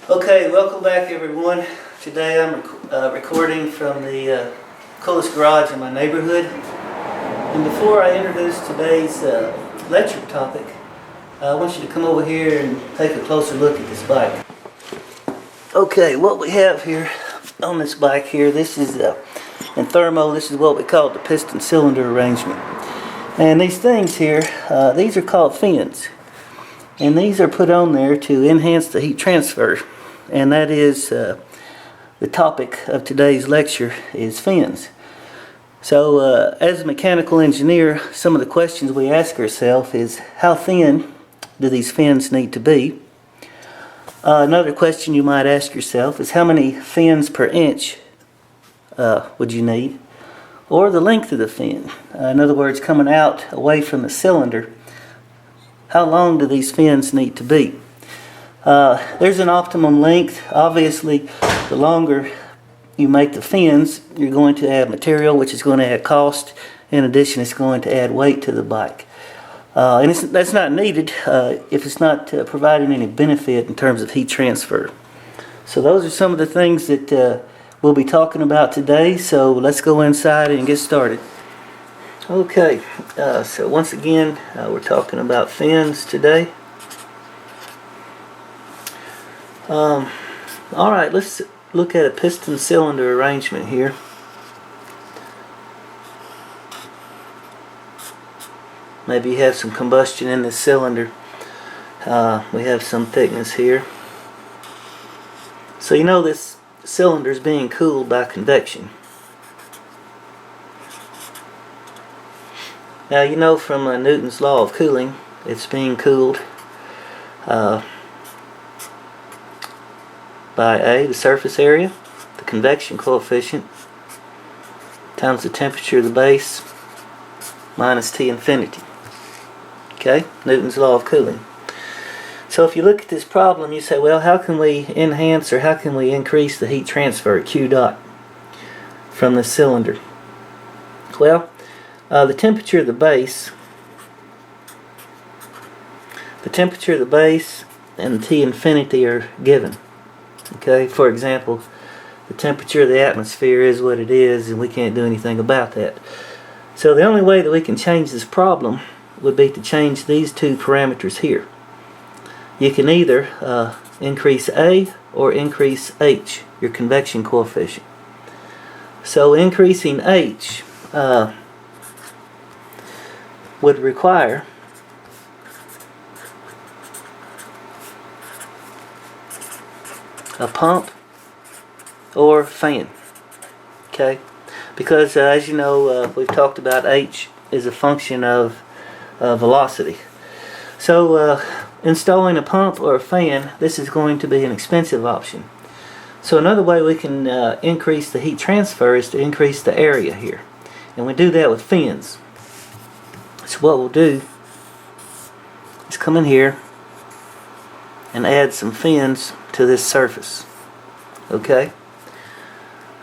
Okay, welcome back everyone. Today I'm recording from the coolest garage in my neighborhood. And before I introduce today's lecture topic, I want you to come over here and take a closer look at this bike. Okay, what we have here on this bike here, this is in thermo, this is what we call the piston cylinder arrangement. And these things here, these are called fins. And these are put on there to enhance the heat transfer. And that is the topic of today's lecture is fins. So as a mechanical engineer, some of the questions we ask ourselves is how thin do these fins need to be? Another question you might ask yourself is how many fins per inch would you need? Or the length of the fin. In other words, coming out away from the cylinder, how long do these fins need to be? There's an optimum length. Obviously, the longer you make the fins, you're going to add material, which is going to add cost. In addition, it's going to add weight to the bike. And that's not needed if it's not providing any benefit in terms of heat transfer. So those are some of the things that we'll be talking about today. So let's go inside and get started. Okay, so once again, we're talking about fins today. Alright, let's look at a piston cylinder arrangement here. Maybe you have some combustion in this cylinder. We have some thickness here. So you know this cylinder is being cooled by convection. Now you know from Newton's law of cooling, it's being cooled by A, the surface area, the convection coefficient, times the temperature of the base, minus T infinity. Okay, Newton's law of cooling. So if you look at this problem, you say, well, how can we enhance or how can we increase the heat transfer, Q dot, from the cylinder? Well, the temperature of the base and T infinity are given. Okay, for example, the temperature of the atmosphere is what it is and we can't do anything about that. So the only way that we can change this problem would be to change these two parameters here. You can either increase A or increase H, your convection coefficient. So increasing H would require a pump or fan. Okay, because as you know, we've talked about H is a function of velocity. So installing a pump or a fan, this is going to be an expensive option. So another way we can increase the heat transfer is to increase the area here, and we do that with fins. So what we'll do is come in here and add some fins to this surface. Okay,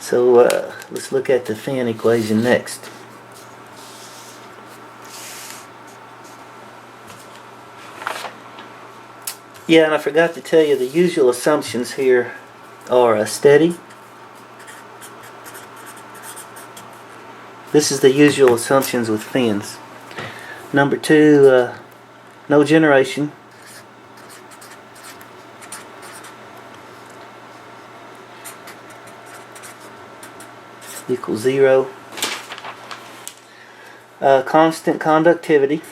so let's look at the fin equation next. Yeah, and I forgot to tell you the usual assumptions here are steady. This is the usual assumptions with fins. Number two, no generation. Equals 0. Constant conductivity.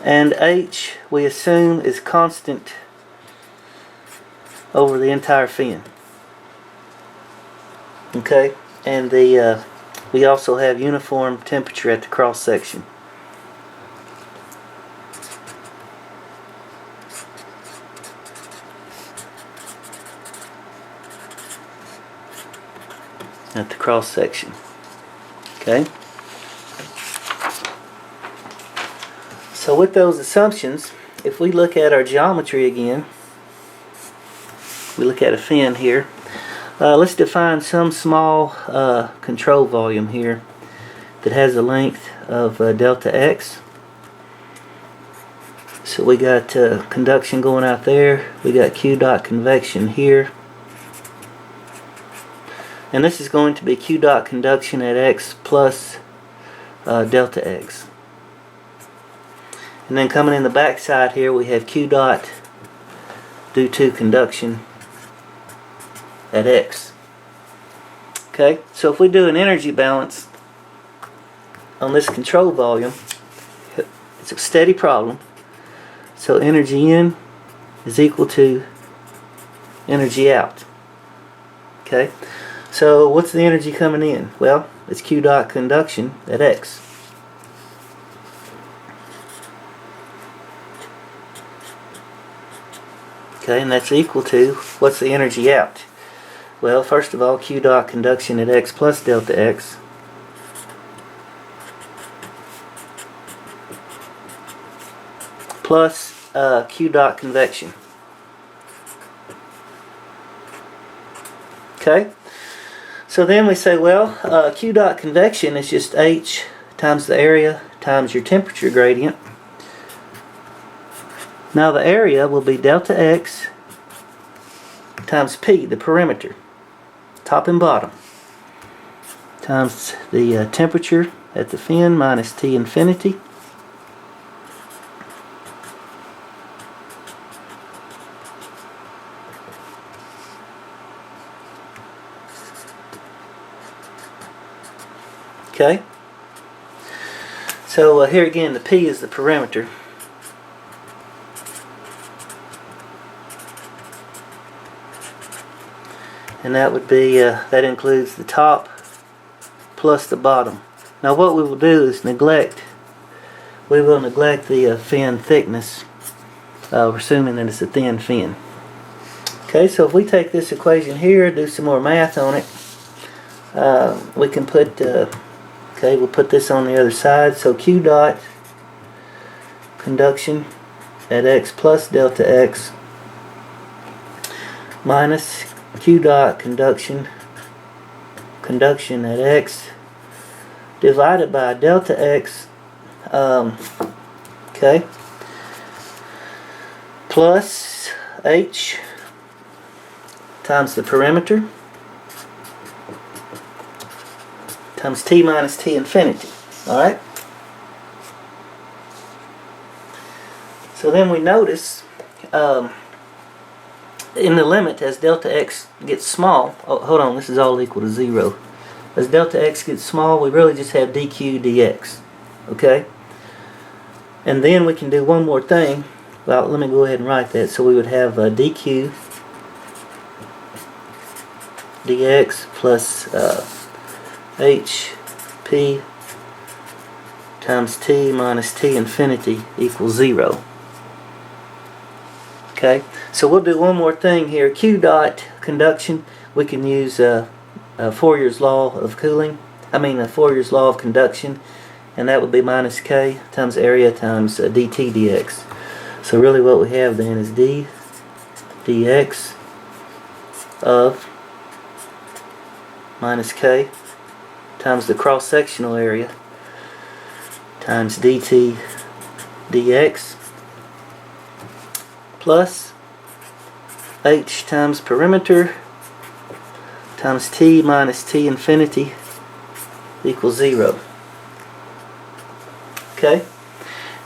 And H we assume is constant over the entire fin. Okay, and we also have uniform temperature at the cross section. At the cross section. Okay. So with those assumptions, if we look at our geometry again, we look at a fin here. Let's define some small control volume here that has a length of delta x. So we got conduction going out there. We got Q dot convection here. And this is going to be Q dot conduction at X plus delta X. And then coming in the back side here, we have Q dot due to conduction at X. Okay, so if we do an energy balance on this control volume, it's a steady problem. So energy in is equal to energy out. Okay, so what's the energy coming in? Well, it's Q dot conduction at X. Okay, and that's equal to, what's the energy out? Well, first of all, Q dot conduction at X plus delta X plus Q dot convection. Okay, so then we say, well, Q dot convection is just H times the area times your temperature gradient. Now the area will be delta X times P, the perimeter, top and bottom, times the temperature at the fin minus T infinity. Okay, so here again the P is the perimeter. And that would be, that includes the top plus the bottom. Now what we will do is neglect the fin thickness, assuming that it's a thin fin. Okay, so if we take this equation here, do some more math on it, we can put, okay, we'll put this on the other side. So Q dot conduction at X plus delta X minus Q dot conduction at X divided by delta X, okay, plus H times the perimeter times T minus T infinity. Alright? So then we notice in the limit, as delta X gets small, oh, hold on, this is all equal to 0. As delta X gets small, we really just have dq dx. Okay? And then we can do one more thing. Well, let me go ahead and write that. So we would have dq dx plus hp times t minus t infinity equals 0. Okay, so we'll do one more thing here. Q dot conduction, we can use Fourier's law of cooling. Fourier's law of conduction, and that would be minus K times area times dt dx. So really what we have then is d dx of minus K times the cross-sectional area times dt dx plus h times perimeter times t minus t infinity equals 0. Okay,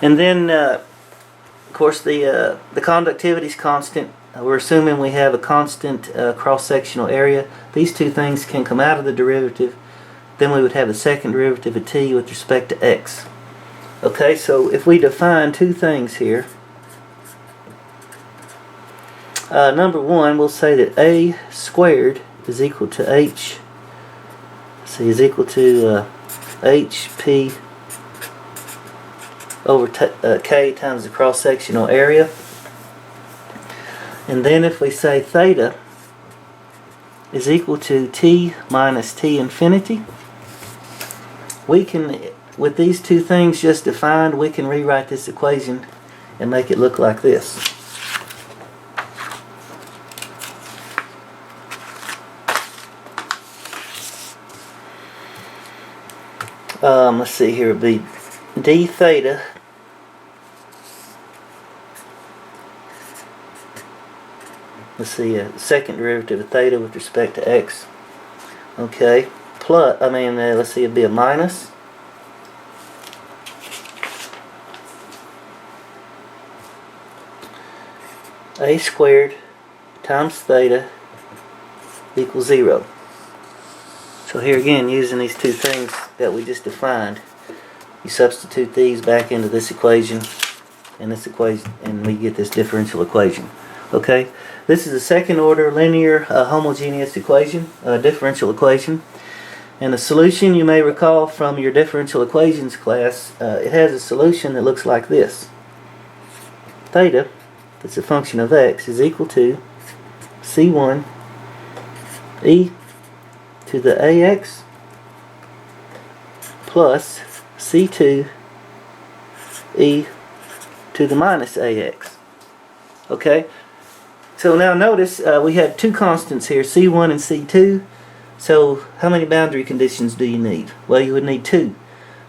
and then of course the conductivity is constant. We're assuming we have a constant cross-sectional area. These two things can come out of the derivative. Then we would have a second derivative of t with respect to x. Okay, so if we define two things here, number one, we'll say that a squared is equal to h. Is equal to hp over k times the cross-sectional area. And then if we say theta is equal to t minus t infinity, we can, with these two things just defined, we can rewrite this equation and make it look like this. Let's see here, it would be d theta let's see, a second derivative of theta with respect to x. Okay, plus, let's see, it'd be a minus a squared times theta equals 0. So here again, using these two things that we just defined, you substitute these back into this equation and this equation, and we get this differential equation. Okay, this is a second order linear homogeneous equation, differential equation. And the solution, you may recall from your differential equations class, it has a solution that looks like this. Theta, that's a function of x, is equal to c1 e to the ax plus c2 e to the minus ax. Okay, so now notice we had two constants here, c1 and c2. So how many boundary conditions do you need? Well, you would need two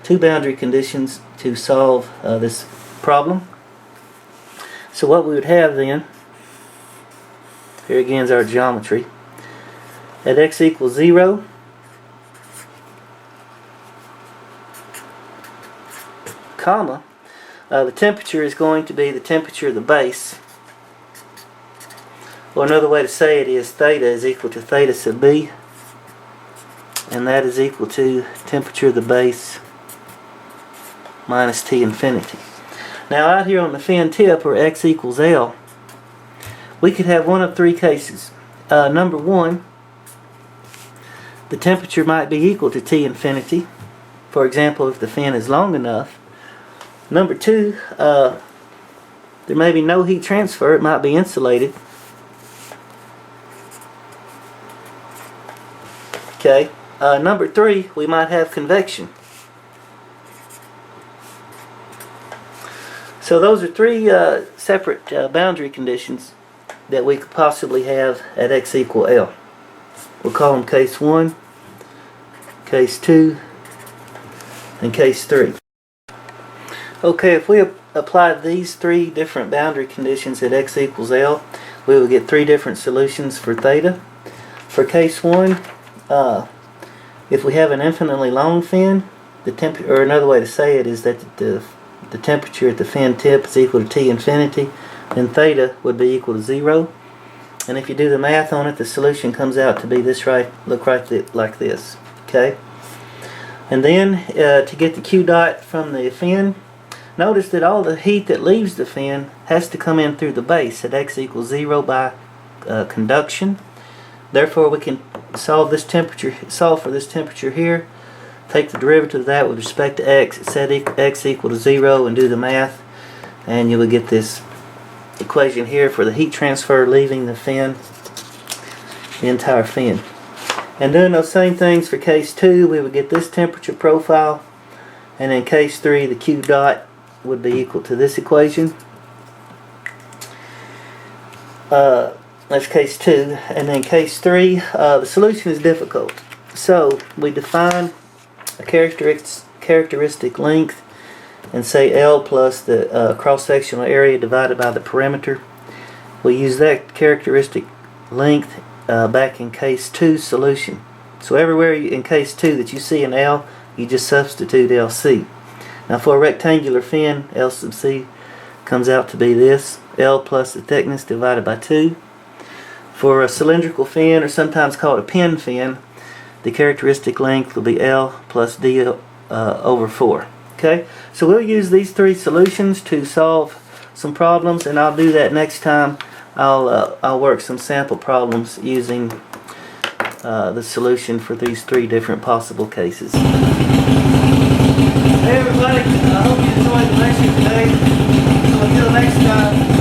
boundary conditions to solve this problem. So what we would have then, here again is our geometry, at x equals 0, comma, the temperature is going to be the temperature of the base. Or another way to say it is theta is equal to theta sub b, and that is equal to temperature of the base minus T infinity. Now out here on the fin tip, where x equals L, we could have one of three cases. Number one, the temperature might be equal to T infinity. For example, if the fin is long enough. Number two, there may be no heat transfer, it might be insulated. Okay. Number three, we might have convection. So those are three separate boundary conditions that we could possibly have at x equal L. We'll call them case 1, case 2, and case 3. Okay, if we apply these three different boundary conditions at x equals L, we will get three different solutions for theta. For case 1, if we have an infinitely long fin, or another way to say it is that the temperature at the fin tip is equal to T infinity, then theta would be equal to 0. And if you do the math on it, the solution comes out to be this like this. Okay. And then to get the Q dot from the fin, notice that all the heat that leaves the fin has to come in through the base at x equals 0 by conduction. Therefore, we can solve for this temperature here, take the derivative of that with respect to x, set x equal to 0, and do the math, and you will get this equation here for the heat transfer leaving the fin, the entire fin. And doing those same things for case 2, we would get this temperature profile, and in case 3, the Q dot would be equal to this equation. That's case 2. And then case 3, the solution is difficult. So we define a characteristic length and say L plus the cross-sectional area divided by the perimeter. We use that characteristic length back in case 2 solution. So everywhere in case 2 that you see an L, you just substitute LC. Now for a rectangular fin, L sub C comes out to be this, L plus the thickness divided by 2. For a cylindrical fin, or sometimes called a pin fin, the characteristic length will be L plus D over 4. Okay, so we'll use these three solutions to solve some problems, and I'll do that next time. I'll work some sample problems using the solution for these three different possible cases. Hey everybody, I hope you enjoyed the lecture today. So until next time.